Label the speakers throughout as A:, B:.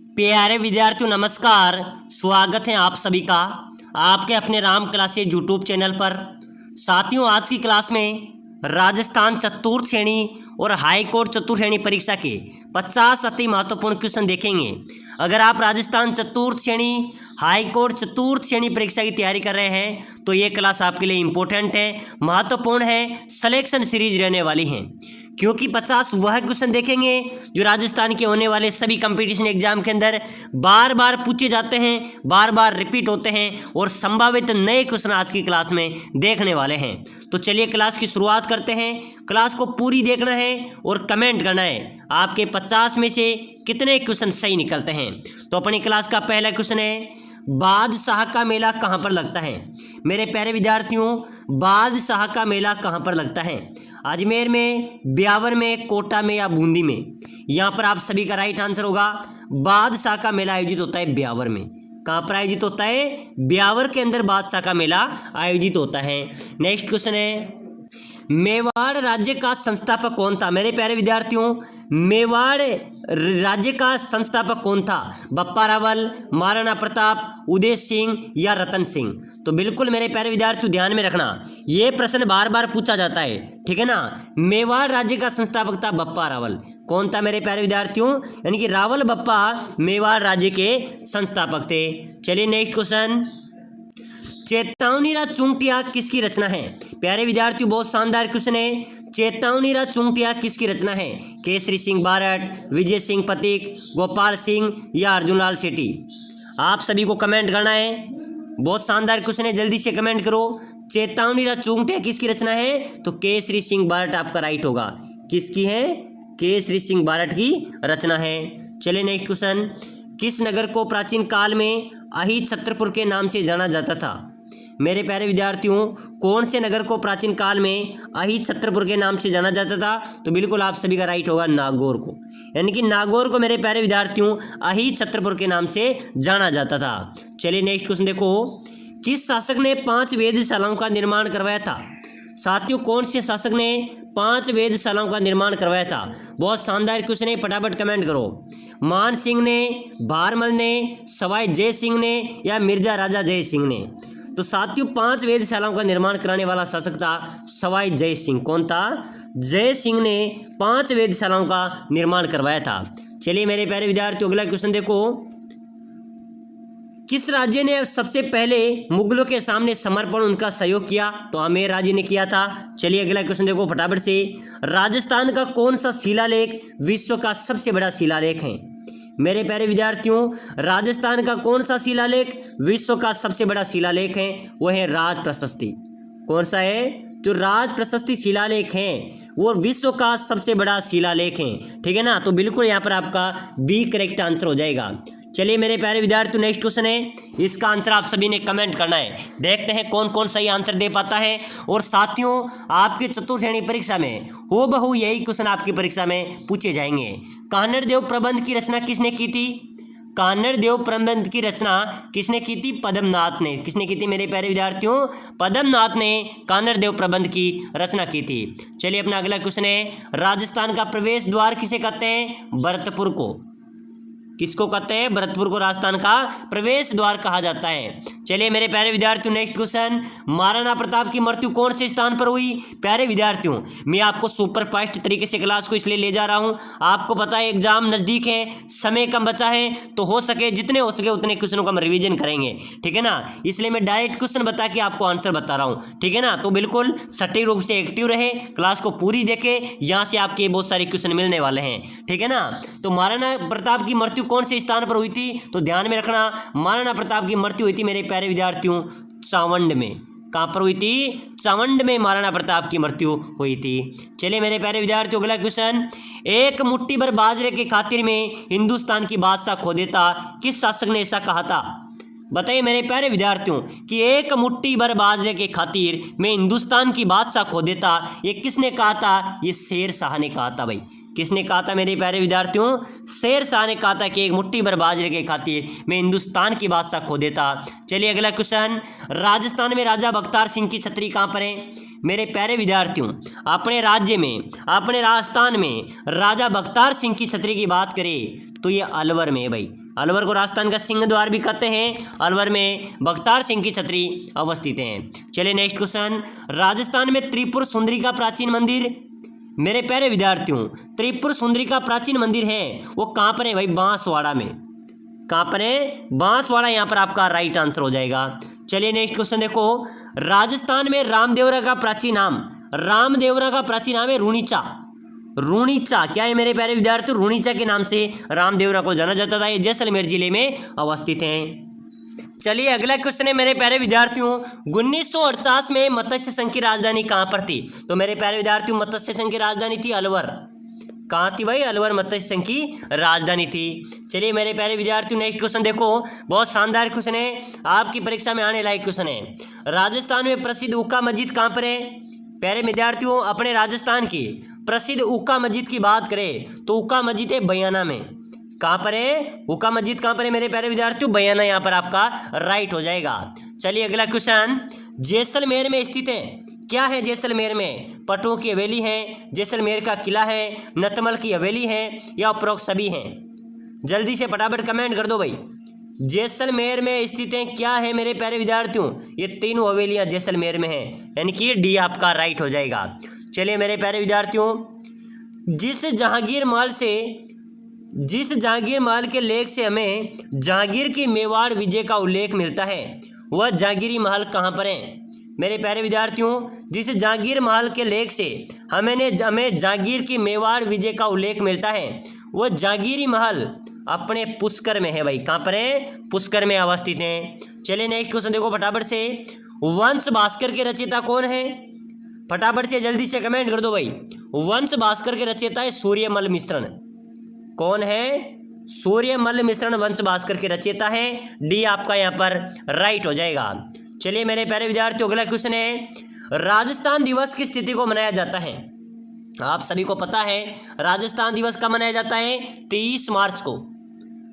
A: प्यारे विद्यार्थियों नमस्कार। स्वागत है आप सभी का आपके अपने राम क्लासेज यूट्यूब चैनल पर। साथियों, आज की क्लास में राजस्थान चतुर्थ श्रेणी और हाई कोर्ट चतुर्थ श्रेणी परीक्षा के 50 अति महत्वपूर्ण क्वेश्चन देखेंगे। अगर आप राजस्थान चतुर्थ श्रेणी, हाई कोर्ट चतुर्थ श्रेणी परीक्षा की तैयारी कर रहे हैं तो ये क्लास आपके लिए इंपॉर्टेंट है, महत्वपूर्ण है, सिलेक्शन सीरीज रहने वाली है, क्योंकि 50 वह क्वेश्चन देखेंगे जो राजस्थान के होने वाले सभी कंपटीशन एग्जाम के अंदर बार बार पूछे जाते हैं, बार बार रिपीट होते हैं और संभावित नए क्वेश्चन आज की क्लास में देखने वाले हैं। तो चलिए क्लास की शुरुआत करते हैं। क्लास को पूरी देखना है और कमेंट करना है आपके 50 में से कितने क्वेश्चन सही निकलते हैं। तो अपनी क्लास का पहला क्वेश्चन है, बादशाह का मेला कहाँ पर लगता है? मेरे प्यारे विद्यार्थियों, बादशाह का मेला कहाँ पर लगता है? अजमेर में, ब्यावर में, कोटा में या बूंदी में? यहाँ पर आप सभी का राइट आंसर होगा बादशाह का मेला आयोजित होता है ब्यावर में। कहाँ पर आयोजित होता है? ब्यावर के अंदर बादशाह का मेला आयोजित होता है। नेक्स्ट क्वेश्चन है, मेवाड़ राज्य का संस्थापक कौन था? मेरे प्यारे विद्यार्थियों, मेवाड़ राज्य का संस्थापक कौन था? बप्पा रावल, महाराणा प्रताप, उदय सिंह या रतन सिंह? तो बिल्कुल मेरे प्यारे विद्यार्थियों ध्यान में रखना, ये प्रश्न बार बार पूछा जाता है, ठीक है ना। मेवाड़ राज्य का संस्थापक था बप्पा रावल। कौन था मेरे प्यारे विद्यार्थियों? यानी कि रावल बप्पा मेवाड़ राज्य के संस्थापक थे। चलिए नेक्स्ट क्वेश्चन, चेतावनीरा चुंगटिया किसकी रचना है? प्यारे विद्यार्थियों बहुत शानदार क्वेश्चन है। चेतावनीरा चुंगटिया किसकी रचना है? केसरी सिंह बारट, विजय सिंह पथिक, गोपाल सिंह या अर्जुनलाल सेठी? आप सभी को कमेंट करना है। बहुत शानदार क्वेश्चन है, जल्दी से कमेंट करो। चेतावनीरा चुंगटिया किसकी रचना है? तो केसरी सिंह बारट आपका राइट होगा। किसकी है? केसरी सिंह बारट की रचना है। चलिए नेक्स्ट क्वेश्चन, किस नगर को प्राचीन काल में अहि छत्रपुर के नाम से जाना जाता था? मेरे प्यारे विद्यार्थियों, कौन से नगर को प्राचीन काल में अहि छत्रपुर के नाम से जाना जाता था? तो बिल्कुल आप सभी का राइट होगा नागौर को। यानी कि नागौर को मेरे प्यारे विद्यार्थियों अहि छत्रपुर के नाम से जाना जाता था। चलिए नेक्स्ट क्वेश्चन देखो, किस शासक ने 5 वेधशालाओं का निर्माण करवाया था? साथियों, कौन से शासक ने 5 वेधशालाओं का निर्माण करवाया था? बहुत शानदार क्वेश्चन है, फटाफट कमेंट करो। मान सिंह ने, भारमल ने, सवाई जय सिंह ने या मिर्जा राजा जय सिंह ने? तो साथियों 5 वेधशालाओं का निर्माण कराने वाला शासक था सवाई जय सिंह। कौन था? जय सिंह ने 5 वेधशालाओं का निर्माण करवाया था। चलिए मेरे प्यारे विद्यार्थियों अगला क्वेश्चन देखो, किस राज्य ने सबसे पहले मुगलों के सामने समर्पण उनका सहयोग किया? तो आमेर राज्य ने किया था। चलिए अगला क्वेश्चन देखो फटाफट से, राजस्थान का कौन सा शिलालेख विश्व का सबसे बड़ा शिलालेख है? मेरे प्यारे विद्यार्थियों, राजस्थान का कौन सा शिलालेख विश्व का सबसे बड़ा शिलालेख है? वो है राज प्रशस्ति। कौन सा है? जो राज प्रशस्ति शिलालेख है वो विश्व का सबसे बड़ा शिलालेख है, ठीक है ना। तो बिल्कुल यहाँ पर आपका बी करेक्ट आंसर हो जाएगा। चलिए मेरे प्यारे विद्यार्थियों नेक्स्ट क्वेश्चन है, इसका आंसर आप सभी ने कमेंट करना है। देखते हैं कौन कौन सही आंसर दे पाता है। और साथियों आपके चतुर्थ श्रेणी परीक्षा में हूबहू यही क्वेश्चन आपकी परीक्षा में पूछे जाएंगे। कान्हड़ देव प्रबंध की रचना किसने की थी? कान्हड़ देव प्रबंध की रचना किसने की थी? पद्मनाथ ने। किसने की थी मेरे प्यारे विद्यार्थियों? पद्मनाथ ने कान्हड़ देव प्रबंध की रचना की थी। चलिए अपना अगला क्वेश्चन है, राजस्थान का प्रवेश द्वार किसे कहते हैं? भरतपुर को। किसको कहते हैं? भरतपुर को राजस्थान का प्रवेश द्वार कहा जाता है। चलिए मेरे प्यारे विद्यार्थियों नेक्स्ट क्वेश्चन, महाराणा प्रताप की मृत्यु कौन से स्थान पर हुई? प्यारे विद्यार्थियों मैं आपको सुपर फास्ट तरीके से क्लास को इसलिए ले जा रहा हूं, आपको पता है एग्जाम नजदीक है, समय कम बचा है, तो हो सके जितने हो सके उतने क्वेश्चनों का हम रिवीजन करेंगे, ठीक है ना। इसलिए मैं डायरेक्ट क्वेश्चन बता के आपको आंसर बता रहा हूँ, ठीक है ना। तो बिल्कुल सटीक रूप से एक्टिव रहे, क्लास को पूरी देखे, यहाँ से आपके बहुत सारे क्वेश्चन मिलने वाले हैं, ठीक है ना। तो महाराणा प्रताप की मृत्यु कौन से स्थान पर हुई थी? तो ध्यान में रखना, महाराणा प्रताप की मृत्यु हुई थी मेरे प्यारे विद्यार्थियों चावंड में। कहां पर हुई थी? चावंड में महाराणा प्रताप की मृत्यु हुई थी। चलिए मेरे प्यारे विद्यार्थियों अगला क्वेश्चन, एक मुट्ठी भर बाजरे के खातिर में हिंदुस्तान की बादशाह खो देता, किस शासक ने ऐसा कहा था? बताइए मेरे प्यारे विद्यार्थियों कि एक मुट्ठी भर बाजरे के खातिर में हिंदुस्तान की बादशाह खो देता, ये किसने कहा था? ये शेर शाह ने कहा था। भाई किसने कहा था मेरे प्यारे विद्यार्थियों? शेर शाह ने कहा था कि एक मुट्ठी भर बाजरे के खातिर मैं हिंदुस्तान की बादशाह खो देता। चलिए अगला क्वेश्चन, राजस्थान में राजा बख्तार सिंह की छतरी कहाँ पर है? मेरे प्यारे विद्यार्थियों अपने राज्य में, अपने राजस्थान में राजा बख्तार सिंह की छतरी की बात करें तो ये अलवर में है। भाई अलवर को राजस्थान का सिंह द्वार भी कहते हैं। अलवर में बख्तार सिंह की छतरी अवस्थित है। चलिए नेक्स्ट क्वेश्चन, राजस्थान में त्रिपुर सुंदरी का प्राचीन मंदिर, मेरे प्यारे विद्यार्थियों त्रिपुर सुंदरी का प्राचीन मंदिर है वो कहाँ पर है भाई? बांसवाड़ा में। कहाँ पर है? बांसवाड़ा, यहाँ पर आपका राइट आंसर हो जाएगा। चलिए नेक्स्ट क्वेश्चन देखो, राजस्थान में रामदेवरा का प्राचीन नाम, रामदेवरा का प्राचीन नाम है रुणीचा। रुणीचा क्या है मेरे प्यारे विद्यार्थियों? रुणीचा के नाम से रामदेवरा को जाना जाता था। ये जैसलमेर जिले में अवस्थित है। चलिए अगला क्वेश्चन है मेरे प्यारे विद्यार्थियों, 1948 में मत्स्य संघ की राजधानी कहाँ पर थी? तो मेरे प्यारे विद्यार्थियों मत्स्य संघ की राजधानी थी अलवर। कहाँ थी भाई? अलवर मत्स्य संघ की राजधानी थी। चलिए मेरे प्यारे विद्यार्थियों नेक्स्ट क्वेश्चन देखो, बहुत शानदार क्वेश्चन है, आपकी परीक्षा में आने लायक क्वेश्चन है। राजस्थान में प्रसिद्ध उक्का मस्जिद कहाँ पर है? प्यारे विद्यार्थियों अपने राजस्थान की प्रसिद्ध उक्का मस्जिद की बात करें तो उक्का मस्जिद है बयाना में। कहाँ पर है? उक्का मस्जिद कहाँ पर है मेरे प्यारे विद्यार्थियों? बयाना, यहाँ पर आपका राइट हो जाएगा। चलिए अगला क्वेश्चन, जैसलमेर में स्थित है, क्या है जैसलमेर में? पटों की हवेली है, जैसलमेर का किला है, नतमल की हवेली है, या उपरोक्त सभी हैं? जल्दी से फटाफट कमेंट कर दो भाई। जैसलमेर में स्थित है, क्या है मेरे प्यारे विद्यार्थियों? ये तीनों हवेलियां जैसलमेर में हैं, यानी कि डी आपका राइट हो जाएगा। चलिए मेरे प्यारे विद्यार्थियों, जिस जहांगीर महल के लेख से हमें जहांगीर की मेवाड़ विजय का उल्लेख मिलता है वह जहांगीरी महल कहाँ पर है? मेरे प्यारे विद्यार्थियों जिस जहांगीर महल के लेख से हमें जहांगीर की मेवाड़ विजय का उल्लेख मिलता है वह जहांगीरी महल अपने पुष्कर में है भाई। कहाँ पर है? पुष्कर में अवस्थित है। चलिए नेक्स्ट क्वेश्चन देखो फटाफट से, वंश भास्कर के रचयिता कौन है? फटाफट से जल्दी से कमेंट कर दो भाई। वंश भास्कर के रचयिता है सूर्यमल मिश्रण। कौन है? सूर्यमल मिश्रण वंश भास्कर के रचयिता है। डी आपका यहाँ पर राइट हो जाएगा। चलिए मेरे प्यारे विद्यार्थियों अगला क्वेश्चन है, राजस्थान दिवस किस तिथि को मनाया जाता है? आप सभी को पता है राजस्थान दिवस कब मनाया जाता है? 23 मार्च को।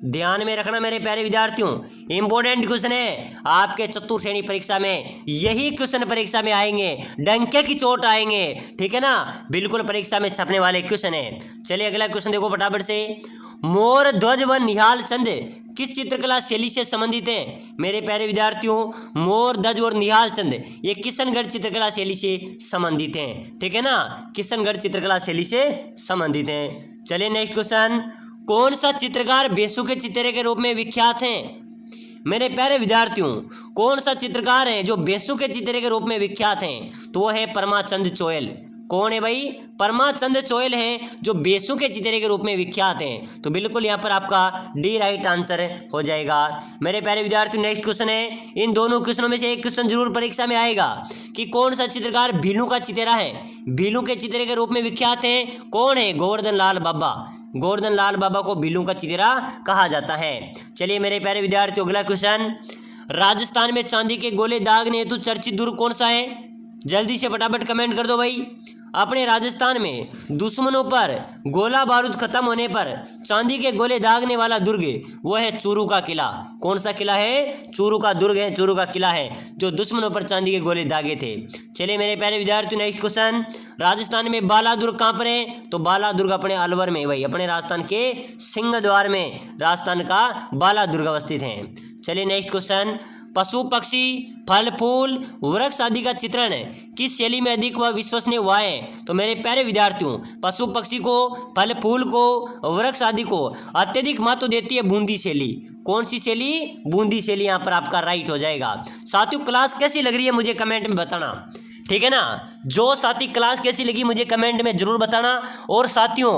A: ध्यान में रखना मेरे प्यारे विद्यार्थियों, इंपॉर्टेंट क्वेश्चन है आपके चतुर्थ श्रेणी परीक्षा में, यही क्वेश्चन परीक्षा में आएंगे, डंके की चोट आएंगे, ठीक है ना, बिल्कुल परीक्षा में छपने वाले क्वेश्चन है। चलिए अगला क्वेश्चन देखो फटाफट से, मोर ध्वज व निहाल चंद किस चित्रकला शैली से संबंधित है? मेरे प्यारे विद्यार्थियों मोर ध्वज और निहाल चंद ये किशनगढ़ चित्रकला शैली से संबंधित हैं, ठीक है ना, किशनगढ़ चित्रकला शैली से संबंधित हैं। चलिए नेक्स्ट क्वेश्चन, कौन सा चित्रकार बेसु के चित्रे के रूप में विख्यात हैं? मेरे प्यारे विद्यार्थियों कौन सा चित्रकार है जो बेसु के चित्रे के रूप में विख्यात हैं? तो वो है परमाचंद चोयल। कौन है भाई? परमाचंद चोयल हैं जो बेसु के चित्रे के रूप में विख्यात हैं। तो बिल्कुल यहाँ पर आपका डी राइट आंसर हो जाएगा। मेरे प्यारे विद्यार्थियों नेक्स्ट क्वेश्चन है, इन दोनों क्वेश्चनों में से एक क्वेश्चन जरूर परीक्षा में आएगा कि कौन सा चित्रकार भीलू का चितेरा है, भीलू के चित्रे के रूप में विख्यात है। कौन है? गोवर्धन लाल बाबा। गोवर्धन लाल बाबा को भीलू का चितेरा कहा जाता है। चलिए मेरे प्यारे विद्यार्थियों अगला क्वेश्चन, राजस्थान में चांदी के गोले दागने हेतु चर्चित दुर्ग कौन सा है? जल्दी से फटाफट कमेंट कर दो भाई। अपने राजस्थान में दुश्मनों पर गोला बारूद खत्म होने पर चांदी के गोले दागने वाला दुर्ग वो है चूरू का किला। कौन सा किला है? चूरू का दुर्ग है, चूरू का किला है जो दुश्मनों पर चांदी के गोले दागे थे। चलिए मेरे प्यारे विद्यार्थियों नेक्स्ट क्वेश्चन, राजस्थान में बाला दुर्ग कहाँ पर है? तो बाला दुर्ग अपने अलवर में भाई, अपने राजस्थान के सिंह द्वार में राजस्थान का बाला दुर्ग अवस्थित है। चलिए नेक्स्ट क्वेश्चन, पशु पक्षी फल फूल वृक्ष आदि का चित्रण किस शैली में अधिक व विश्वसनीय हुआ है? तो मेरे प्यारे विद्यार्थियों पशु पक्षी को, फल फूल को, वृक्ष आदि को अत्यधिक महत्व देती है बूंदी शैली। कौन सी शैली? बूंदी शैली यहाँ पर आपका राइट हो जाएगा। साथियों क्लास कैसी लग रही है मुझे कमेंट में बताना, ठीक है ना। जो साथी क्लास कैसी लगी मुझे कमेंट में जरूर बताना। और साथियों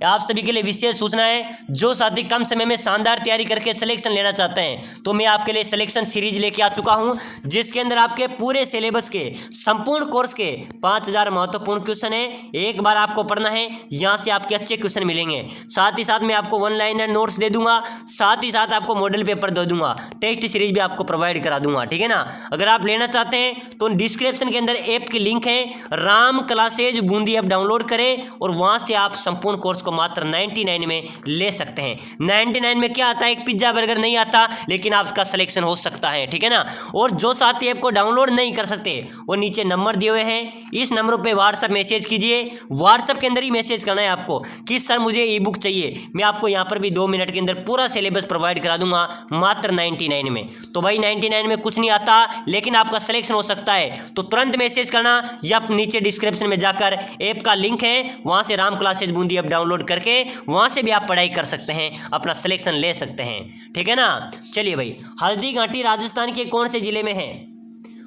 A: आप सभी के लिए विशेष सूचना है, जो साथी कम समय में शानदार तैयारी करके सिलेक्शन लेना चाहते हैं तो मैं आपके लिए सिलेक्शन सीरीज लेके आ चुका हूं, जिसके अंदर आपके पूरे सिलेबस के संपूर्ण कोर्स के 5000 महत्वपूर्ण क्वेश्चन है। एक बार आपको पढ़ना है, यहाँ से आपके अच्छे क्वेश्चन मिलेंगे। साथ ही साथ मैं आपको 1 लाइनर नोट्स दे दूंगा, साथ ही साथ आपको मॉडल पेपर दे दूंगा, टेस्ट सीरीज भी आपको प्रोवाइड करा दूंगा, ठीक है ना। अगर आप लेना चाहते हैं तो डिस्क्रिप्शन के अंदर ऐप की लिंक है, Ram classes Bundi app download करें और वहां से आप संपूर्ण कोर्स को मात्र 99 में ले सकते हैं। 99 में क्या आता है, एक पिज्जा बर्गर नहीं आता, लेकिन आपका सिलेक्शन हो सकता है, ठीक है ना। और जो साथी ऐप को डाउनलोड नहीं कर सकते वो नीचे नंबर दिए हुए हैं, इस नंबर पे व्हाट्सएप मैसेज कीजिए। व्हाट्सएप के अंदर ही मैसेज करना है आपको कि सर मुझे ई बुक चाहिए, मैं आपको यहाँ पर भी 2 मिनट के अंदर पूरा सिलेबस प्रोवाइड करा दूंगा मात्र 99 में। तो भाई 99 में कुछ नहीं आता, लेकिन आपका सिलेक्शन हो सकता है, तो तुरंत मैसेज करना या नीचे डिस्क्रिप्शन में जाकर ऐप का लिंक है, वहां से Ram classes Bundi app download करके वहां से भी आप पढ़ाई कर सकते हैं, अपना सिलेक्शन ले सकते हैं, ठीक है ना। चलिए भाई, हल्दी घाटी राजस्थान के कौन से जिले में है?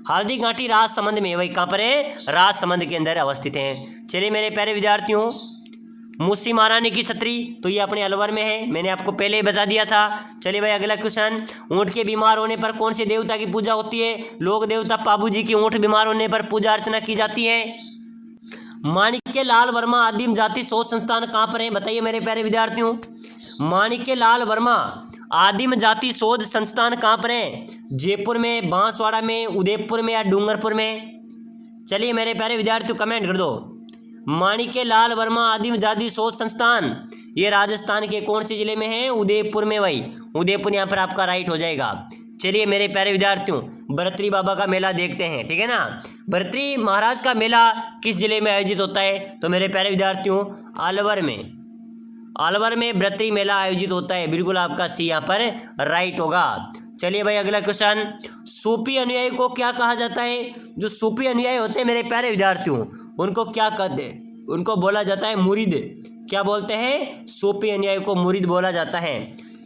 A: हल्दी घाटी राजसमंद में है भाई। कहाँ पर है? राजसमंद के अंदर अवस्थित है। चलिए मेरे प्यारे विद्यार्थियों, मुसी महारानी की छतरी तो ये अपने अलवर में है, मैंने आपको पहले ही बता दिया था। चलिए भाई अगला क्वेश्चन, ऊँट के बीमार होने पर कौन से देवता की पूजा होती है? लोक देवता पाबू जी की ऊँट बीमार होने पर पूजा अर्चना की जाती है। माणिक्य लाल वर्मा आदिम जाति शोध संस्थान कहाँ पर है? बताइए मेरे प्यारे विद्यार्थियों, माणिक्य लाल वर्मा आदिम जाति शोध संस्थान कहाँ पर है? जयपुर में, बांसवाड़ा में, उदयपुर में या डूंगरपुर में? चलिए मेरे प्यारे विद्यार्थियों कमेंट कर दो। माणिक्य लाल वर्मा आदिम जाति शोध संस्थान ये राजस्थान के कौन से जिले में है? उदयपुर में भाई, उदयपुर यहाँ पर आपका राइट हो जाएगा। चलिए मेरे प्यारे विद्यार्थियों, बरतरी बाबा का मेला देखते हैं, ठीक है ना। बरतरी महाराज का मेला किस जिले में आयोजित होता है? तो मेरे प्यारे विद्यार्थियों अलवर में, अलवर में बरतरी मेला आयोजित होता है, बिल्कुल आपका सी यहाँ पर राइट होगा। चलिए भाई अगला क्वेश्चन, सूफी अनुयायी को क्या कहा जाता है? जो सूफी अनुयायी होते हैं मेरे प्यारे विद्यार्थियों, उनको क्या कहते हैं? उनको बोला जाता है मुरीद। क्या बोलते हैं? सूफी अनुयायी को मुरीद बोला जाता है।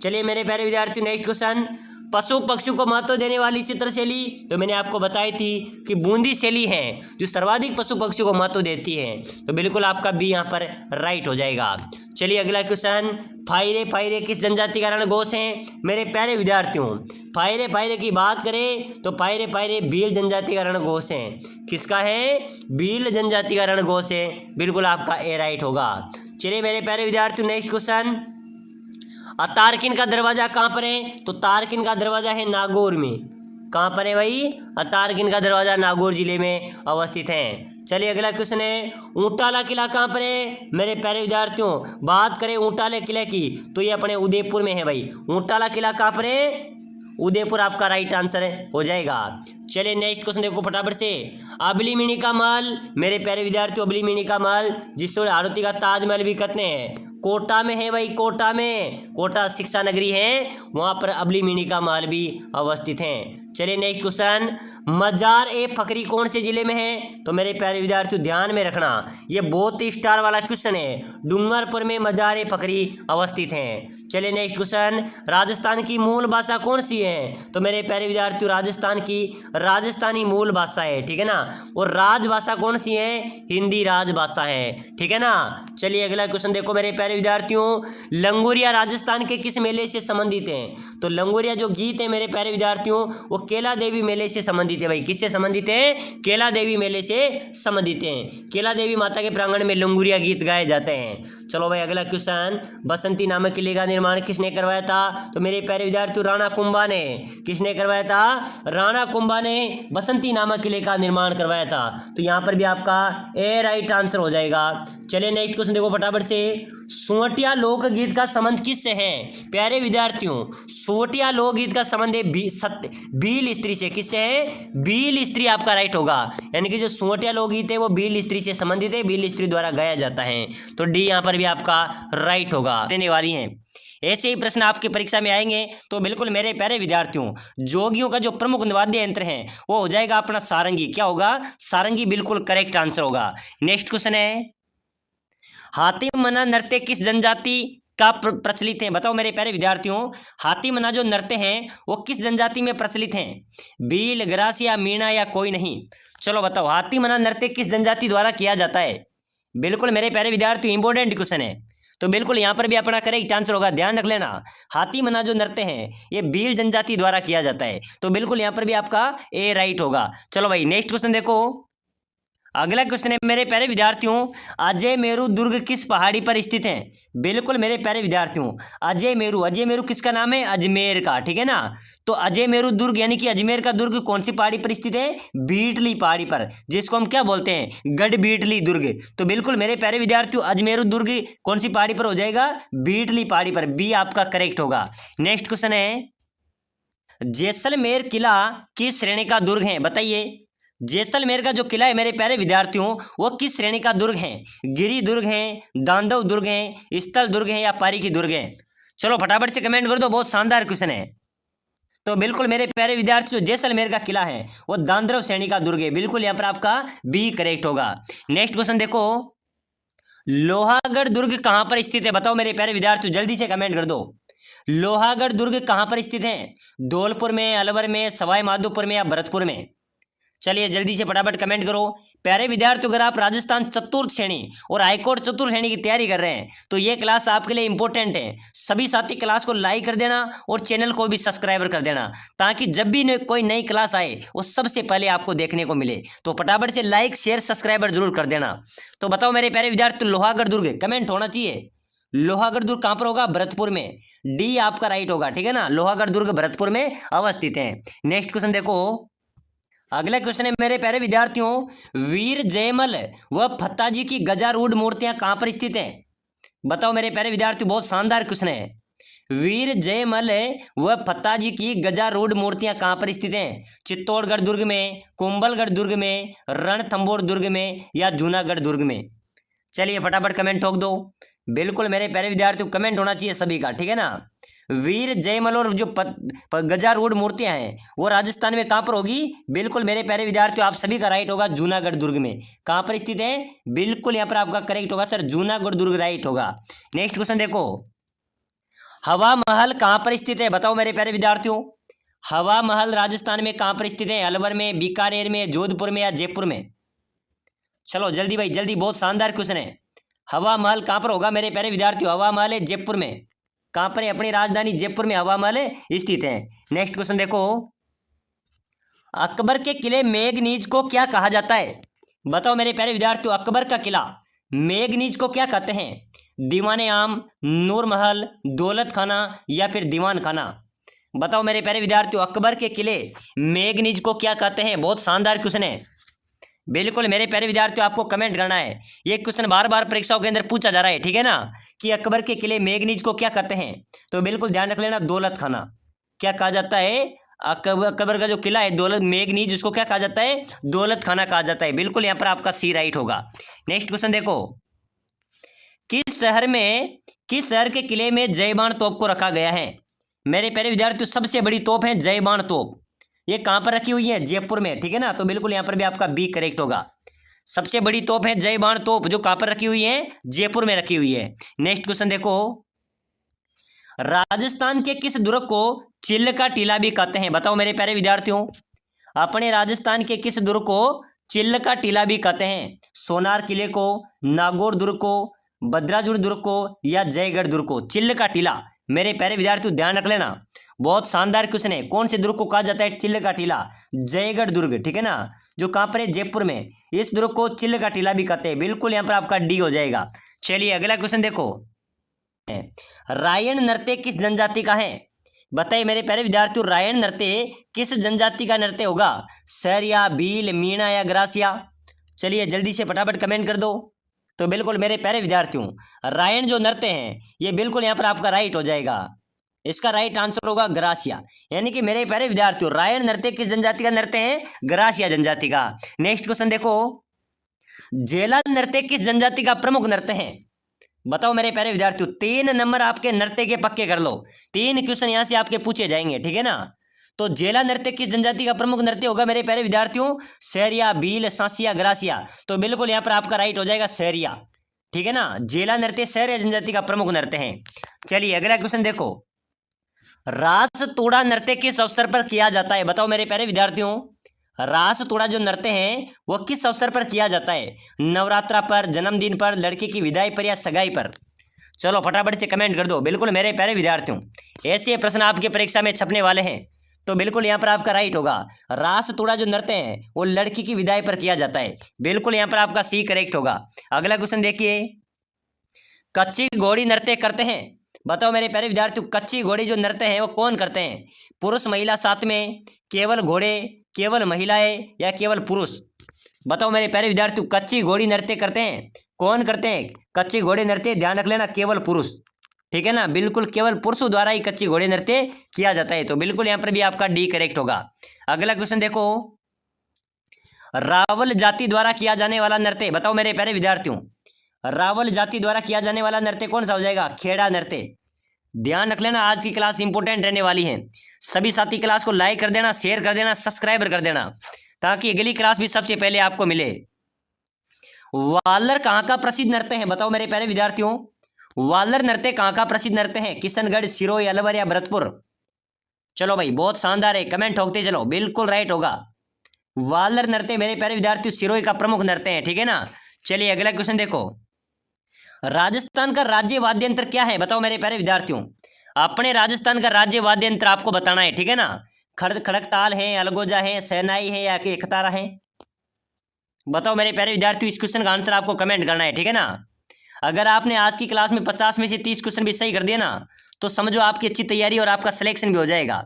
A: चलिए मेरे प्यारे विद्यार्थियों नेक्स्ट क्वेश्चन, पशु पक्षियों को महत्व देने वाली चित्र शैली तो मैंने आपको बताई थी कि बूंदी शैली है जो सर्वाधिक पशु पक्षियों को महत्व देती है, तो बिल्कुल आपका बी यहाँ पर राइट हो जाएगा। चलिए अगला क्वेश्चन, फायरे फायरे किस जनजाति का रणघोष है? मेरे प्यारे विद्यार्थियों, फायरे फायरे की बात करें तो फायरे फायरे भील जनजाति का रणघोष है। किसका है? भील जनजाति का रणघोष है, बिल्कुल आपका ए राइट होगा। चलिए मेरे प्यारे विद्यार्थियों नेक्स्ट क्वेश्चन, तारकिन का दरवाजा कहाँ पर है? तो तारकिन का दरवाजा है नागौर में। कहाँ पर है भाई? तारकिन का दरवाजा नागौर जिले में अवस्थित है। चलिए अगला क्वेश्चन है, ऊंटाला किला कहाँ पर है? मेरे प्यारे विद्यार्थियों, बात करें ऊंटाला किले की तो ये अपने उदयपुर में है भाई। ऊंटाला किला कहाँ पर है? उदयपुर आपका राइट आंसर हो जाएगा। चलिए नेक्स्ट क्वेश्चन देखो फटाफट से, अबली मिनी का महल मेरे प्यारे विद्यार्थियों, अबली मिनी का महल जिसको आरती का ताजमहल भी कहते हैं, कोटा में है भाई। कोटा में, कोटा शिक्षा नगरी है, वहां पर अबली मिनी का महल भी अवस्थित है। चलिए नेक्स्ट क्वेश्चन, मजार ए फकरी कौन से जिले में है? तो मेरे प्यारे विद्यार्थियों ध्यान में रखना, ये बहुत ही स्टार वाला क्वेश्चन है। डूंगरपुर में मजार ए फकरी अवस्थित है। चलिए नेक्स्ट क्वेश्चन, राजस्थान की मूल भाषा कौन सी है? तो मेरे प्यारे विद्यार्थियों, राजस्थान की राजस्थानी मूल भाषा है, ठीक है ना। और राजभाषा कौन सी है? हिंदी राजभाषा है, ठीक है ना। चलिए अगला क्वेश्चन देखो मेरे प्यारे विद्यार्थियों, लंगोरिया राजस्थान के किस मेले से संबंधित है? तो लंगोरिया जो गीत है मेरे प्यारे विद्यार्थियों, वो केला देवी मेले से संबंधित है भाई। किससे संबंधित है? केला देवी मेले से संबंधित है। केला देवी माता के प्रांगण में लंगोरिया गीत गाए जाते हैं। चलो भाई अगला क्वेश्चन, बसंती नामक किले का निर्माण किसने करवाया था? तो मेरे प्यारे विद्यार्थियों, राणा कुंभा ने। किसने करवाया था? राणा कुंभा ने बसंती नामक किले का निर्माण करवाया था। तो यहाँ पर भी आपका ए राइट आंसर हो जाएगा। चलिए नेक्स्ट क्वेश्चन देखो फटाफट से, सोटिया लोकगीत का संबंध किससे है? प्यारे विद्यार्थियों, सोटिया लोकगीत का संबंध है भील स्त्री से। किससे है? भील स्त्री आपका राइट होगा। यानी कि जो सोटिया लोकगीत है वो भील स्त्री से संबंधित है, भील स्त्री द्वारा गाया जाता है। तो डी यहाँ पर भी आपका राइट होगा। देने वाली है ऐसे ही प्रश्न आपकी परीक्षा में आएंगे, तो बिल्कुल मेरे प्यारे विद्यार्थियों, जोगियों का जो प्रमुख वाद्य यंत्र है वो हो जाएगा अपना सारंगी। क्या होगा? सारंगी, बिल्कुल करेक्ट आंसर होगा। नेक्स्ट क्वेश्चन है, हाथी मना नृत्य किस जनजाति का प्रचलित है? बताओ मेरे प्यारे विद्यार्थियों, हाथी मना जो नृत्य हैं वो किस जनजाति में प्रचलित हैं? भील, ग्रासिया, मीणा या कोई नहीं? चलो बताओ, हाथी मना नृत्य किस जनजाति द्वारा किया जाता है? बिल्कुल मेरे प्यारे विद्यार्थियों, इंपॉर्टेंट क्वेश्चन है, तो बिल्कुल यहाँ पर भी अपना करेक्ट आंसर होगा। ध्यान रख लेना, हाथी मना जो नृत्य है ये भील जनजाति द्वारा किया जाता है, तो बिल्कुल यहाँ पर भी आपका ए राइट होगा। चलो भाई नेक्स्ट क्वेश्चन देखो, अगला क्वेश्चन है मेरे प्यारे विद्यार्थियों, अजय मेरू दुर्ग किस पहाड़ी पर स्थित है? बिल्कुल मेरे प्यारे विद्यार्थियों, अजय मेरू किसका नाम है? अजमेर का, ठीक है ना। तो अजय मेरू दुर्ग यानी कि अजमेर का दुर्ग कौन सी पहाड़ी पर स्थित है? बीटली पहाड़ी पर, जिसको हम क्या बोलते हैं? गढ़ बीटली दुर्ग। तो बिल्कुल मेरे प्यारे विद्यार्थियों, अजमेरू दुर्ग कौन सी पहाड़ी पर हो जाएगा? बीटली पहाड़ी पर, बी आपका करेक्ट होगा। नेक्स्ट क्वेश्चन है, जैसलमेर किला किस श्रेणी का दुर्ग है? बताइए। जैसलमेर का जो किला है मेरे प्यारे विद्यार्थियों, वो किस श्रेणी का दुर्ग है? गिरी दुर्ग है, दांडव दुर्ग है, स्थल दुर्ग है या पारीकी दुर्ग है? चलो फटाफट से कमेंट कर दो, बहुत शानदार क्वेश्चन है। तो बिल्कुल मेरे प्यारे विद्यार्थियों, जैसलमेर का किला है वो दांडव श्रेणी का दुर्ग है, बिल्कुल यहाँ पर आपका बी करेक्ट होगा। नेक्स्ट क्वेश्चन देखो, लोहागढ़ दुर्ग कहां पर स्थित है? बताओ मेरे प्यारे विद्यार्थियों, जल्दी से कमेंट कर दो। लोहागढ़ दुर्ग कहां पर स्थित है? धौलपुर में, अलवर में, सवाई माधोपुर में या भरतपुर में? चलिए जल्दी से फटाफट कमेंट करो। प्यारे विद्यार्थियों, अगर आप राजस्थान चतुर्थ श्रेणी और हाईकोर्ट चतुर्थ श्रेणी की तैयारी कर रहे हैं तो ये क्लास आपके लिए इंपॉर्टेंट है। सभी साथी क्लास को लाइक कर देना और चैनल को भी सब्सक्राइबर कर देना, ताकि जब भी कोई नई क्लास आए वो सबसे पहले आपको देखने को मिले। तो फटाफट से लाइक शेयर सब्सक्राइबर जरूर कर देना। तो बताओ मेरे प्यारे विद्यार्थी, लोहागढ़ दुर्ग कमेंट होना चाहिए। लोहागढ़ दुर्ग कहां पर होगा? भरतपुर में, डी आपका राइट होगा, ठीक है ना। लोहागढ़ दुर्ग भरतपुर में अवस्थित है। नेक्स्ट क्वेश्चन देखो, अगला क्वेश्चन है मेरे प्यारे विद्यार्थियों, वीर जयमल व फत्ताजी की गजारूढ़ मूर्तियां कहां पर स्थित हैं? बताओ मेरे प्यारे विद्यार्थियों, बहुत शानदार क्वेश्चन है। वीर जयमल व फत्ताजी की गजारूढ़ मूर्तियां कहां पर स्थित हैं? चित्तौड़गढ़ दुर्ग में, कुंभलगढ़ दुर्ग में, रणथंभौर दुर्ग में या जूनागढ़ दुर्ग में? चलिए फटाफट कमेंट ठोक दो। बिल्कुल मेरे प्यारे विद्यार्थियों, कमेंट होना चाहिए सभी का, ठीक है ना। वीर जयमल और जो गजारूढ़ मूर्तियां हैं वो राजस्थान में कहां पर होगी? बिल्कुल मेरे प्यारे विद्यार्थियों, आप सभी का राइट होगा, जूनागढ़ दुर्ग में। कहां पर स्थित है? बिल्कुल यहां पर आपका करेक्ट होगा सर, जूनागढ़ दुर्ग राइट होगा। नेक्स्ट क्वेश्चन देखो, हवा महल कहां पर स्थित है? बताओ मेरे प्यारे विद्यार्थियों, हवा महल राजस्थान में कहां पर स्थित है? अलवर में, बीकानेर में, जोधपुर में या जयपुर में? चलो जल्दी भाई जल्दी, बहुत शानदार क्वेश्चन है। हवा महल कहां पर होगा मेरे प्यारे विद्यार्थियों? हवा महल है जयपुर में। कहां पर है? अपनी राजधानी जयपुर में हवा महल स्थित है। नेक्स्ट क्वेश्चन देखो, अकबर के किले मेघनीज को क्या कहा जाता है? बताओ मेरे प्यारे विद्यार्थियों, अकबर का किला मेघनीज को क्या कहते हैं? दीवाने आम, नूर महल, दौलत खाना या फिर दीवान खाना? बताओ मेरे प्यारे विद्यार्थियों, अकबर के किले मेघनीज को क्या कहते हैं? बहुत शानदार क्वेश्चन है। बिल्कुल मेरे प्यारे विद्यार्थियों, आपको कमेंट करना है। ये क्वेश्चन बार बार परीक्षाओं के अंदर पूछा जा रहा है, ठीक है ना, कि अकबर के किले मेघनीज को क्या कहते हैं? तो बिल्कुल ध्यान रख लेना, दौलत खाना। क्या कहा जाता है? अकबर का जो किला है दौलत मेघनीज, उसको क्या कहा जाता है? दौलत खाना कहा जाता है। बिल्कुल यहाँ पर आपका सी राइट होगा। नेक्स्ट क्वेश्चन देखो, किस शहर के किले में जयबान तोप को रखा गया है? मेरे प्यारे विद्यार्थियों, सबसे बड़ी तोप है जयबान तोप। ये कहां पर रखी हुई है? जयपुर में, ठीक है ना। तो बिल्कुल यहां पर भी आपका बी करेक्ट होगा। सबसे बड़ी तोप है जयबान तोप, जो कहां पर रखी हुई है? जयपुर में रखी हुई है। नेक्स्ट क्वेश्चन देखो, राजस्थान के किस दुर्ग को चिल्ल का टीला भी कहते हैं? बताओ मेरे प्यारे विद्यार्थियों, अपने राजस्थान के किस दुर्ग को चिल्ल का टीला भी कहते हैं? सोनार किले को, नागौर दुर्ग को, बद्राजुड़ दुर्ग को या जयगढ़ दुर्ग को? चिल्ल का टीला मेरे प्यारे विद्यार्थियों ध्यान रख लेना, बहुत शानदार क्वेश्चन है। कौन से दुर्ग को कहा जाता है चिल्ल का टीला? जयगढ़ दुर्ग, ठीक है ना, जो कहां पर है? जयपुर में। इस दुर्ग को चिल्ल का टीला भी कहते हैं। बिल्कुल यहां पर आपका डी हो जाएगा। चलिए अगला क्वेश्चन देखो, रायन नृत्य किस जनजाति का है? बताइए मेरे प्यारे विद्यार्थियों, रायन नृत्य किस जनजाति का नृत्य होगा? सरिया, भील, मीणा या ग्रासिया? चलिए जल्दी से फटाफट कमेंट कर दो। तो बिल्कुल मेरे प्यारे विद्यार्थियों, रायन जो नृत्य हैं ये बिल्कुल यहाँ पर आपका राइट हो जाएगा। इसका राइट आंसर होगा ग्रासिया। यानी कि मेरे प्यारे विद्यार्थियों, रायन नृत्य किस जनजाति का नृत्य है? ग्रासिया जनजाति का। नेक्स्ट क्वेश्चन देखो, जेला नृत्य किस जनजाति का प्रमुख नृत्य है? बताओ मेरे प्यारे विद्यार्थियों, 3 नंबर आपके नृत्य के पक्के कर लो। 3 क्वेश्चन यहां से आपके पूछे जाएंगे, ठीक है ना। तो जेला नृत्य किस जनजाति का प्रमुख नृत्य होगा मेरे प्यारे विद्यार्थियों? Syria, Bhil, सांसिया, gratia? तो बिल्कुल यहां पर आपका राइट हो जाएगा सैरिया, ठीक है ना। जेला नृत्य सैरिया जनजाति का प्रमुख नृत्य है। चलिए अगला क्वेश्चन देखो, रास तोड़ा नृत्य किस अवसर पर किया जाता है? बताओ मेरे प्यारे विद्यार्थियों, रास तोड़ा जो नृत्य है वो किस अवसर पर किया जाता है? नवरात्रा पर, जन्मदिन पर, लड़के की विदाई पर या सगाई पर? चलो फटाफट से कमेंट कर दो। बिल्कुल मेरे प्यारे विद्यार्थियों, ऐसे प्रश्न आपके परीक्षा में छपने वाले हैं, तो बिल्कुल यहाँ पर आपका राइट होगा। रास तोड़ा जो नृत्य है वो लड़की की विदाई पर किया जाता है, बिल्कुल यहाँ पर आपका सी करेक्ट होगा। अगला क्वेश्चन देखिए, कच्ची घोड़ी नृत्य करते हैं, बताओ मेरे प्यारे विद्यार्थियों, कच्ची घोड़ी जो नृत्य है वो कौन करते हैं? पुरुष महिला साथ में, केवल घोड़े, केवल महिलाएं या केवल पुरुष? बताओ मेरे प्यारे विद्यार्थियों, कच्ची घोड़ी नृत्य करते हैं, कौन करते हैं कच्ची घोड़ी नृत्य? ध्यान रख लेना, केवल पुरुष, ठीक है ना, बिल्कुल केवल पुरुषों द्वारा ही कच्ची घोड़ी नृत्य किया जाता है। तो बिल्कुल यहाँ पर भी आपका डी करेक्ट होगा। अगला क्वेश्चन देखो, रावल जाति द्वारा किया जाने वाला नृत्य, बताओ मेरे प्यारे विद्यार्थियों, रावल जाति द्वारा किया जाने वाला नृत्य कौन सा हो जाएगा? खेड़ा नृत्य। ध्यान रख लेना, आज की क्लास इंपोर्टेंट रहने वाली है। सभी साथी क्लास को लाइक कर देना, शेयर कर देना, सब्सक्राइब कर देना, ताकि अगली क्लास भी सबसे पहले आपको मिले। वालर कहाँ का प्रसिद्ध नृत्य है, बताओ मेरे प्यारे विद्यार्थियों, वालर नृत्य कहाँ का प्रसिद्ध नृत्य है? किशनगढ़, सिरोही, अलवर या भरतपुर? चलो भाई, बहुत शानदार है, कमेंट ठोकते चलो, बिल्कुल राइट होगा। वालर नृत्य मेरे प्यारे विद्यार्थियों सिरोही का प्रमुख नृत्य है, ठीक है ना। चलिए अगला क्वेश्चन देखो, राजस्थान का राज्य वाद्य यंत्र क्या है, बताओ मेरे प्यारे विद्यार्थियों, अपने राजस्थान का राज्य वाद्य यंत्र आपको बताना है, ठीक है ना। खड़क ताल है, अलगोजा है, शहनाई है या एकतारा है? बताओ मेरे प्यारे विद्यार्थियों, इस क्वेश्चन का आंसर आपको कमेंट करना है, ठीक है ना। अगर आपने आज की क्लास में 50 में से 30 क्वेश्चन भी सही कर दिया ना, तो समझो आपकी अच्छी तैयारी और आपका सिलेक्शन भी हो जाएगा।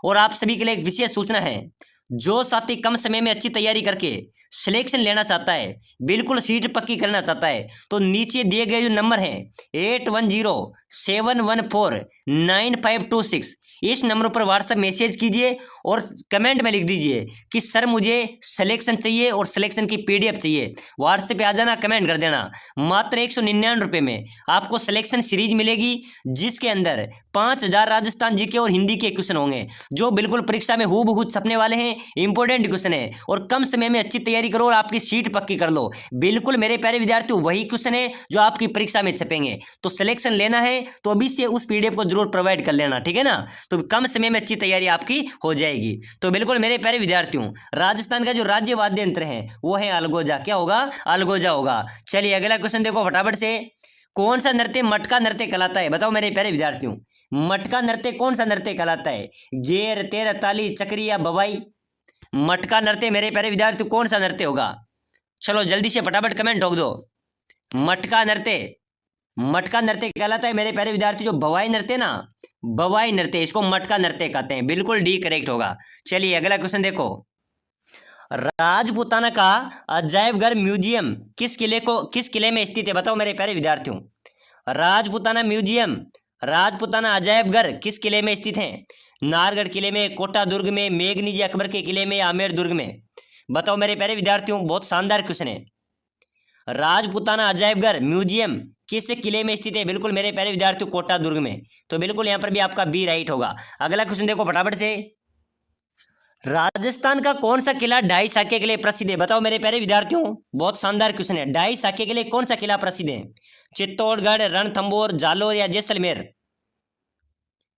A: और आप सभी के लिए एक विशेष सूचना है, जो साथी कम समय में अच्छी तैयारी करके सिलेक्शन लेना चाहता है, बिल्कुल सीट पक्की करना चाहता है, तो नीचे दिए गए जो नंबर है 8107149526, इस नंबर पर व्हाट्सएप मैसेज कीजिए और कमेंट में लिख दीजिए कि सर मुझे सिलेक्शन चाहिए और सिलेक्शन की पीडीएफ चाहिए। व्हाट्सएप पे आ जाना, कमेंट कर देना। मात्र 199 रुपये में आपको सिलेक्शन सीरीज मिलेगी, जिसके अंदर 5000 राजस्थान जीके और हिंदी के क्वेश्चन होंगे, जो बिल्कुल परीक्षा में हूबहू छपने वाले हैं। इंपॉर्टेंट क्वेश्चन है और कम समय में अच्छी तैयारी करो और आपकी सीट पक्की कर लो। बिल्कुल मेरे प्यारे विद्यार्थियों, वही क्वेश्चन है जो आपकी परीक्षा में छपेंगे। तो सिलेक्शन लेना है तो अभी से उस पीडीएफ को जरूर प्रोवाइड कर लेना, ठीक है ना। तो कम समय में अच्छी तैयारी आपकी हो जाएगी। तो बिल्कुल मेरे प्यारे विद्यार्थियों, राजस्थान का जो राज्य वाद्य यंत्र है वो है अलगोजा। क्या होगा? अलगोजा होगा। चलिए अगला क्वेश्चन देखो फटाफट से, कौन सा नृत्य मटका नृत्य कहलाता है? बताओ मेरे प्यारे विद्यार्थियों, मटका नृत्य कौन सा नृत्य कहलाता है? गेर, तेर, ताली, चक्री या बवाई? मटका नृत्य मेरे प्यारे विद्यार्थियों कौन सा नृत्य होगा? चलो जल्दी से फटाफट कमेंट ठोक दो। मटका नृत्य, मटका नृत्य कहलाता है मेरे प्यारे विद्यार्थी। जो भवाई नृत्य ना, भवाई नृत्य, इसको मटका नृत्य कहते हैं। बिल्कुल डी करेक्ट होगा। चलिए अगला क्वेश्चन देखो, राजपूताना का अजायब घर म्यूजियम किस किले में स्थित है? बताओ मेरे प्यारे विद्यार्थियों, राजपूताना म्यूजियम, राजपूताना अजायब घर किस किले में स्थित है? नारगढ़ किले में, कोटा दुर्ग में, मेघनीजी अकबर के किले में या आमेर दुर्ग में? बताओ मेरे प्यारे विद्यार्थियों, बहुत शानदार क्वेश्चन है। राजपूताना अजायब घर म्यूजियम किस किले में स्थित है? बिल्कुल मेरे प्यारे विद्यार्थियों कोटा दुर्ग में। तो बिल्कुल यहां पर भी आपका बी राइट होगा। अगला क्वेश्चन देखो फटाफट से, राजस्थान का कौन सा किला ढाई साके के लिए प्रसिद्ध है? बताओ मेरे प्यारे विद्यार्थियों, बहुत शानदार क्वेश्चन है। ढाई साके के लिए कौन सा किला प्रसिद्ध है? चित्तौड़गढ़, रणथंभौर, जालोर या जैसलमेर?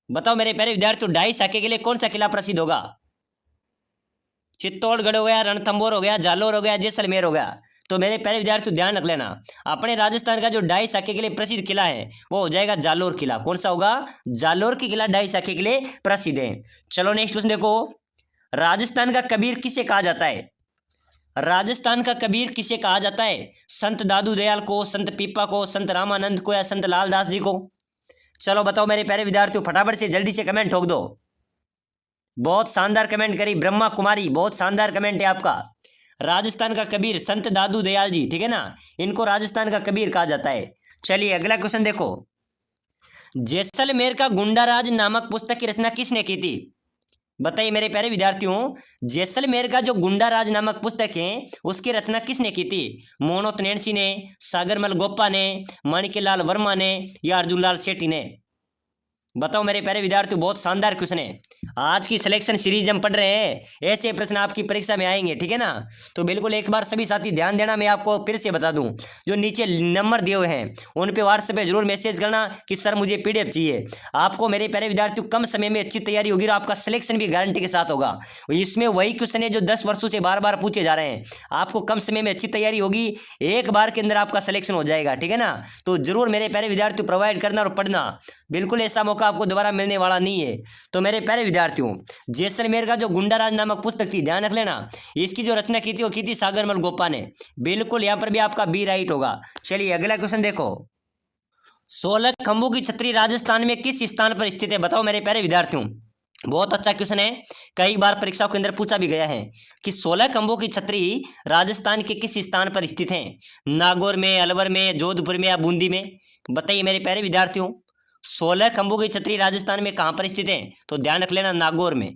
A: बताओ मेरे प्यारे विद्यार्थियों, ढाई साके के लिए कौन सा किला प्रसिद्ध होगा? चित्तौड़गढ़ हो गया, रणथंभौर हो गया, जालोर हो गया, जैसलमेर हो गया? तो मेरे प्यारे विद्यार्थियों ध्यान रख लेना, अपने राजस्थान का जो ढाई साके के लिए प्रसिद्ध किला है वो हो जाएगा जालोर किला। कौन सा होगा? जालोर की किला ढाई साके के लिए प्रसिद्ध है। चलो नेक्स्ट क्वेश्चन देखो, राजस्थान का कबीर किसे कहा जाता है? राजस्थान का कबीर किसे कहा जाता है? संत दादू दयाल को, संत पीपा को, संत रामानंद को या संत लालदास जी को? चलो बताओ मेरे प्यारे विद्यार्थियों, फटाफट से जल्दी से कमेंट ठोक दो। बहुत शानदार कमेंट करी ब्रह्मा कुमारी, बहुत शानदार कमेंट है आपका। राजस्थान का कबीर संत दादू दयाल जी, ठीक है ना, इनको राजस्थान का कबीर कहा जाता है। चलिए अगला क्वेश्चन देखो, जैसलमेर का गुंडाराज नामक पुस्तक की रचना किसने की थी? बताइए मेरे प्यारे विद्यार्थियों, जैसलमेर का जो गुंडाराज नामक पुस्तक है उसकी रचना किसने की थी? मोहनोत नैन्सी ने, सागरमल गोप्पा ने, माणिक्यलाल वर्मा ने या अर्जुनलाल सेठी ने? बताओ मेरे प्यारे विद्यार्थियों, बहुत शानदार क्वेश्चन है। आज की सिलेक्शन सीरीज हम पढ़ रहे हैं, ऐसे प्रश्न आपकी परीक्षा में आएंगे, ठीक है ना। तो बिल्कुल एक बार सभी साथी ध्यान देना। मैं आपको फिर से बता दूं, जो नीचे नंबर दिए हुए हैं उन पे व्हाट्सएप पे जरूर मैसेज करना कि सर मुझे पीडीएफ चाहिए। आपको मेरे प्यारे विद्यार्थियों कम समय में अच्छी तैयारी होगी और आपका सिलेक्शन भी गारंटी के साथ होगा। इसमें वही क्वेश्चन है जो 10 वर्षों से बार बार पूछे जा रहे हैं। आपको कम समय में अच्छी तैयारी होगी, एक बार के अंदर आपका सिलेक्शन हो जाएगा, ठीक है ना। तो जरूर मेरे प्यारे विद्यार्थियों प्रोवाइड करना और पढ़ना, बिल्कुल ऐसा मौका आपको दोबारा मिलने वाला नहीं है। तो मेरे प्यारे विद्यार्थी विद्यार्थियों, जैसलमेर का जो गुंडाराज नामक पुस्तक थी, ध्यान रख लेना, इसकी जो रचना की थी वो की थी सागरमल गोपा ने। बिल्कुल यहाँ पर भी आपका बी राइट होगा। चलिए अगला क्वेश्चन देखो, 16 खंभों की छतरी राजस्थान में किस स्थान पर स्थित है? बताओ मेरे प्यारे विद्यार्थियों। बहुत अच्छा क्वेश्चन है, कई बार परीक्षाओं के अंदर पूछा भी गया है कि 16 खंभों की छतरी राजस्थान के किस स्थान पर स्थित है? नागौर में, अलवर में, जोधपुर में या बूंदी में? बताइए मेरे प्यारे विद्यार्थियों, 16 खंभों की छतरी राजस्थान में कहां पर स्थित है? तो ध्यान रख लेना, नागौर में।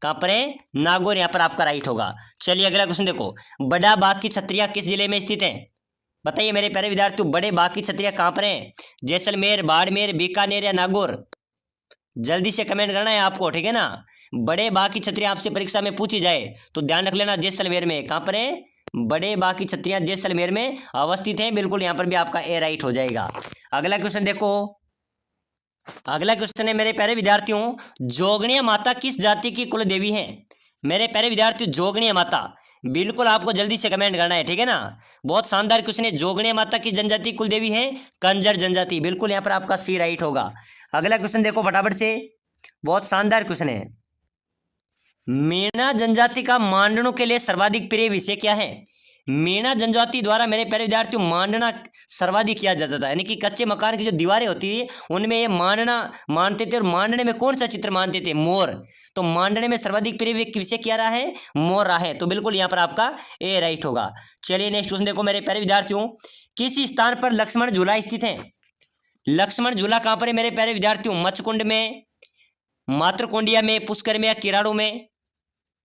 A: कहां पर है? नागौर, यहां पर आपका राइट होगा। चलिए अगला क्वेश्चन देखो, बड़ा बाग की छतरियां किस जिले में स्थित है? बताइए मेरे प्यारे विद्यार्थियों, बड़े बाग की छतरियां कहां पर है? जैसलमेर, बाड़मेर, बीकानेर या नागौर? जल्दी से कमेंट करना है आपको, ठीक है ना। बड़े बाग की छतरियां आपसे परीक्षा में पूछी जाए तो ध्यान रख लेना, जैसलमेर में। कहां पर है? बड़े बाग की छतरियां जैसलमेर में अवस्थित हैं। बिल्कुल यहां पर भी आपका ए राइट हो जाएगा। अगला क्वेश्चन देखो, अगला क्वेश्चन है मेरे प्यारे विद्यार्थियों, जोगणिया माता किस जाति की कुल देवी है? मेरे प्यारे विद्यार्थियों, जोगणिया माता, बिल्कुल आपको जल्दी से कमेंट करना है, ठीक है ना। बहुत शानदार क्वेश्चन है, जोगणिया माता की जनजाति कुल देवी है कंजर जनजाति। बिल्कुल यहाँ पर आपका सी राइट होगा। अगला क्वेश्चन देखो फटाफट से, बहुत शानदार क्वेश्चन है, मीणा जनजाति का मांडनों के लिए सर्वाधिक प्रिय विषय क्या है? मीणा जनजाति द्वारा मेरे प्यारे विद्यार्थियों मांडना सर्वाधिक किया जाता था, यानी कि कच्चे मकान की जो दीवारें होती थी उनमें ये मांडना मानते थे। और मांडने में कौन सा चित्र मानते थे? मोर। तो मांडने में सर्वाधिक प्रिय विषय क्या रहा है? मोर रहा है। तो बिल्कुल यहाँ पर आपका ए राइट होगा। चलिए नेक्स्ट क्वेश्चन देखो मेरे प्यारे विद्यार्थियों, किस स्थान पर लक्ष्मण झूला स्थित है? लक्ष्मण झूला कहां पर है मेरे प्यारे विद्यार्थियों? मचकुंड में, मातृकुंडिया में, पुष्कर में या किराड़ू में?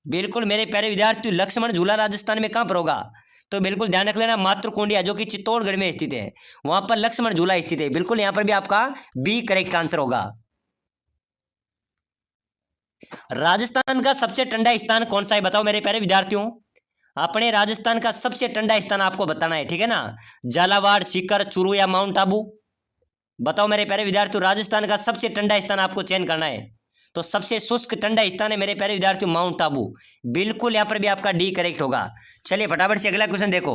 A: बिल्कुल मेरे प्यारे विद्यार्थियों, लक्ष्मण झूला राजस्थान में कहां पर होगा? तो बिल्कुल ध्यान रख लेना, मातृकुंडिया जो कि चित्तौड़गढ़ में स्थित है, वहां पर लक्ष्मण झूला स्थित है। बिल्कुल यहां पर भी आपका बी करेक्ट आंसर होगा। राजस्थान का सबसे ठंडा स्थान कौन सा है? बताओ मेरे प्यारे विद्यार्थियों, अपने राजस्थान का सबसे ठंडा स्थान आपको बताना है, ठीक है ना। झालावाड़, सीकर, चूरू या माउंट आबू? बताओ मेरे प्यारे विद्यार्थियों, राजस्थान का सबसे ठंडा स्थान आपको चयन करना है। तो सबसे शुष्क ठंडा स्थान है मेरे प्यारे विद्यार्थियों माउंट आबू। बिल्कुल यहां पर भी आपका डी करेक्ट होगा। चलिए फटाफट से अगला क्वेश्चन देखो,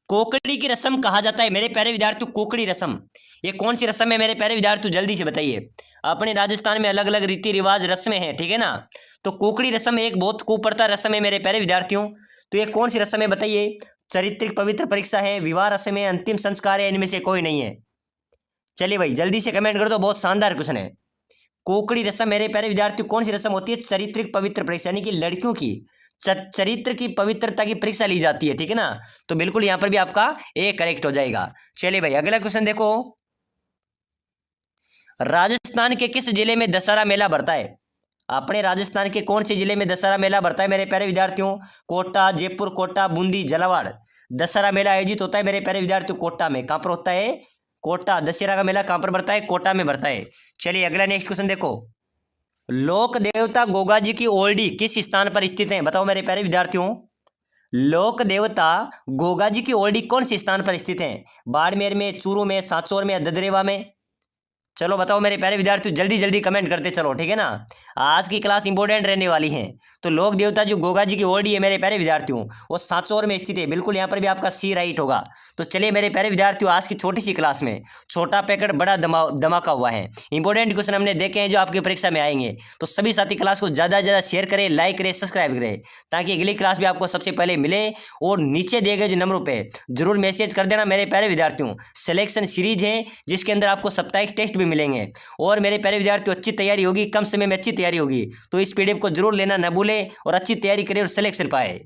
A: कोकड़ी की रस्म कहा जाता है मेरे प्यारे विद्यार्थियों, कोकड़ी रस्म ये कौन सी रस्म है मेरे प्यारे विद्यार्थियों? जल्दी से बताइए। अपने राजस्थान में अलग अलग रीति रिवाज रस्में हैं, ठीक है ना। तो कोकड़ी रस्म एक बहुत कुप्रथा रस्म है मेरे प्यारे विद्यार्थियों। तो ये कौन सी रस्म है बताइए? चारित्रिक पवित्र परीक्षा है, विवाह रस्म है, अंतिम संस्कार है, इनमें से कोई नहीं है? चलिए भाई जल्दी से कमेंट कर दो, बहुत शानदार क्वेश्चन है। कोकड़ी रस्म मेरे प्यारे विद्यार्थियों कौन सी रस्म होती है? चारित्रिक पवित्र परीक्षा, यानी कि लड़कियों की चरित्र की पवित्रता की परीक्षा ली जाती है, ठीक है ना। तो बिल्कुल यहां पर भी आपका ए करेक्ट हो जाएगा। चलिए भाई अगला क्वेश्चन देखो, राजस्थान के किस जिले में दशहरा मेला भरता है? अपने राजस्थान के कौन से जिले में दशहरा मेला भरता है मेरे प्यारे विद्यार्थियों? कोटा, जयपुर, कोटा, बूंदी, झालावाड़? दशहरा मेला आयोजित होता है मेरे प्यारे विद्यार्थियों कोटा में। कहां पर होता है? कोटा। दशहरा का मेला कहां पर भरता है? कोटा में भरता है। चलिए अगला नेक्स्ट क्वेश्चन देखो, लोक देवता गोगा जी की ओल्डी किस स्थान पर स्थित है? बताओ मेरे प्यारे विद्यार्थियों, लोक देवता गोगा जी की ओल्डी कौन से स्थान पर स्थित है? बाड़मेर में, चूरू में, सांचौर में या ददरेवा में? चलो बताओ मेरे प्यारे विद्यार्थियों, जल्दी जल्दी कमेंट करते चलो, ठीक है ना। आज की क्लास इंपॉर्टेंट रहने वाली है। तो लोक देवता जो गोगा जी की ओरडी है मेरे प्यारे विद्यार्थियों, वो सांचौर में स्थित है। बिल्कुल यहाँ पर भी आपका सी राइट होगा। तो चलिए मेरे प्यारे विद्यार्थियों, आज की छोटी सी क्लास में छोटा पैकेट बड़ा धमाका हुआ है। इंपॉर्टेंट क्वेश्चन हमने देखे हैं जो आपकी परीक्षा में आएंगे। तो सभी साथी क्लास को ज़्यादा से ज़्यादा शेयर करें, लाइक करें, सब्सक्राइब करें, ताकि अगली क्लास भी आपको सबसे पहले मिले। और नीचे दिए गए जो नंबरों पे जरूर मैसेज कर देना मेरे प्यारे विद्यार्थियों। सिलेक्शन सीरीज है जिसके अंदर आपको साप्ताहिक टेस्ट भी मिलेंगे। और मेरे प्यारे विद्यार्थियों, अच्छी तैयारी होगी, कम समय में अच्छी तैयारी होगी। तो इस पीडीएफ को जरूर लेना न भूलें और अच्छी तैयारी करें और सिलेक्शन पाए।